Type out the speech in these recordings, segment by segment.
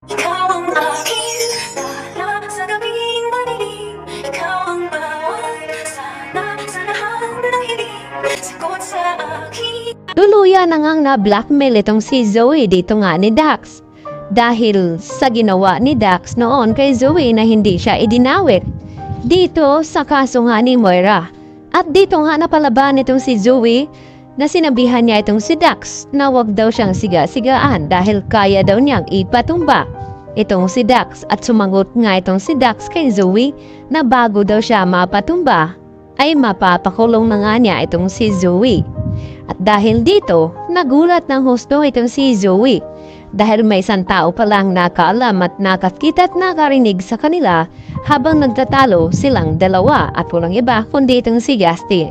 Ikaw ang aking tala sa gabing madilim. Ikaw ang bawat sana sa lahat ng hiling. Sagot sa aking Tuluyan na ngang na-blackmail itong si Zoe dito nga ni Dax. Dahil sa ginawa ni Dax noon kay Zoe na hindi siya idinawit. Dito sa kaso nga ni Moira. At dito nga napalaban itong si Zoe na sinabihan niya itong si Dax na wag daw siyang siga-sigaan dahil kaya daw niyang ipatumba itong si Dax. At sumagot nga itong si Dax kay Zoe na bago daw siya mapatumba ay mapapakulong na nga niya itong si Zoe. At dahil dito, nagulat ng husto itong si Zoe dahil may isang tao palang nakaalam at nakakita at nakarinig sa kanila habang nagtatalo silang dalawa at walang iba kundi itong si Justin.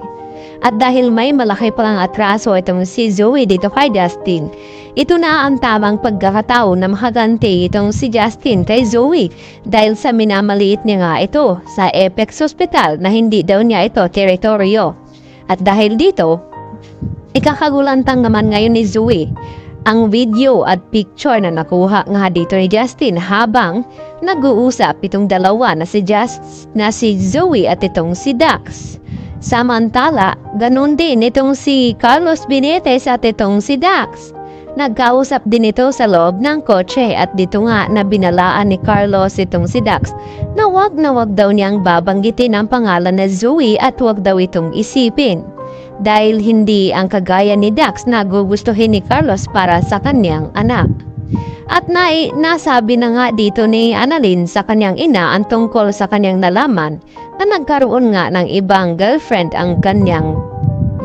At dahil may malaki palang atraso itong si Zoe dito kay Justin, ito na ang tamang pagkakataon na makaganti itong si Justin kay Zoe dahil sa minamaliit niya nga ito sa Apex Hospital na hindi daw niya ito teritoryo. At dahil dito, ikakagulantang naman ngayon ni Zoe ang video at picture na nakuha nga dito ni Justin habang nag-uusap itong dalawa na si Zoe at itong si Dax. Samantala, ganun din itong si Carlos Benitez at itong si Dax. Nagkausap din ito sa loob ng kotse at dito nga na binalaan ni Carlos itong si Dax na wag daw niyang babanggitin ang pangalan na Zoe at wag daw itong isipin. Dahil hindi ang kagaya ni Dax na gugustuhin ni Carlos para sa kanyang anak. At nasabi na nga dito ni Annalyn sa kanyang ina ang tungkol sa kanyang nalaman na nagkaroon nga ng ibang girlfriend ang kanyang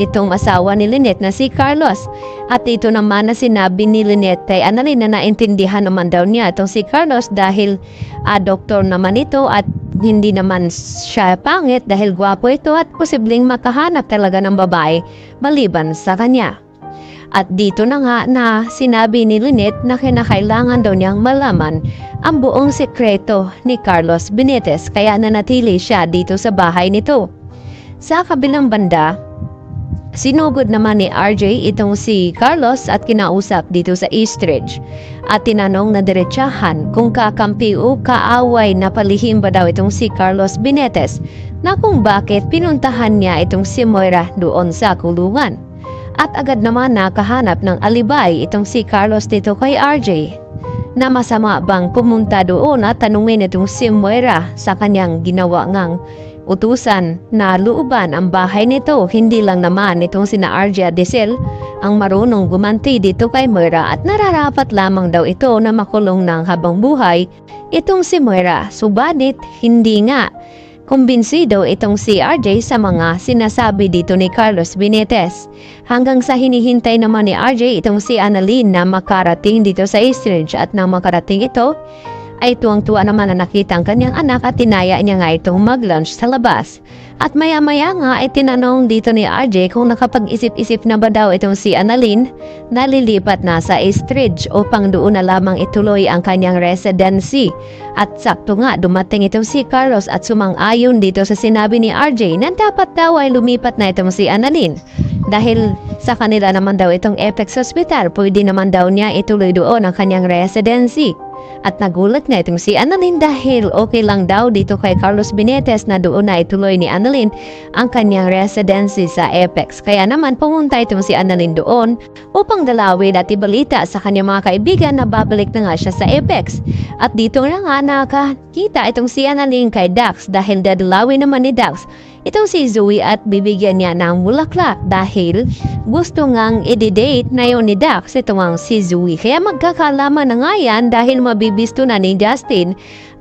ditong asawa ni Lynette na si Carlos. At ito naman na sinabi ni Lynette kay Annalyn na naintindihan naman daw niya itong si Carlos dahil doktor naman ito at hindi naman siya pangit dahil gwapo ito at posibleng makahanap talaga ng babae maliban sa kanya. At dito na nga na sinabi ni Lynette na kinakailangan daw niyang malaman ang buong sekreto ni Carlos Benitez kaya nanatili siya dito sa bahay nito. Sa kabilang banda, sinugod naman ni RJ itong si Carlos at kinausap dito sa Eastridge at tinanong na diretsahan kung kakampi o kaaway na palihim ba daw itong si Carlos Benitez na kung bakit pinuntahan niya itong si Moira doon sa kulungan. At agad naman nakahanap ng alibay itong si Carlos dito kay RJ na masama bang pumunta doon at tanungin itong si Moira sa kanyang ginawa ngang utusan na looban ang bahay nito. Hindi lang naman itong sina RJ at Diesel ang marunong gumanti dito kay Moira at nararapat lamang daw ito na makulong ng habang buhay itong si Moira. Subalit hindi nga kumbinsido itong si RJ sa mga sinasabi dito ni Carlos Benitez. Hanggang sa hinihintay naman ni RJ itong si Annalyn na makarating dito sa Eastridge at nang makarating ito ay tuwang-tuwa naman na nakita ang kanyang anak at tinaya niya nga itong mag-lunch sa labas. At maya-maya nga ay tinanong dito ni RJ kung nakapag-isip-isip na ba daw itong si Annalyn na lilipat na sa Eastridge upang doon na lamang ituloy ang kanyang residency. At sakto nga dumating itong si Carlos at sumang-ayon dito sa sinabi ni RJ na dapat daw ay lumipat na itong si Annalyn. Dahil sa kanila naman daw itong Apex Hospital, pwede naman daw niya ituloy doon ang kanyang residency. At nagulat na itong si Annalyn dahil okay lang daw dito kay Carlos Benitez na doon na ituloy ni Annalyn ang kanyang residency sa Apex. Kaya naman pumunta itong si Annalyn doon upang dalawin at ibalita sa kanyang mga kaibigan na babalik na nga siya sa Apex. At dito na nga nakakita itong si Annalyn kay Dax dahil dadalawin naman ni Dax itong si Zoe at bibigyan niya ng bulaklak dahil gusto ngang i-date na yun ni Dax itong si Zoe. Kaya magkakalaman na nga yan dahil mabibisto na ni Justin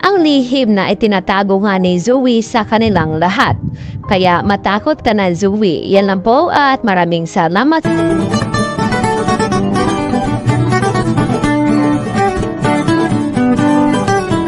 ang lihim na itinatago nga ni Zoe sa kanilang lahat. Kaya matakot ka na Zoe. Yan lang po at maraming salamat.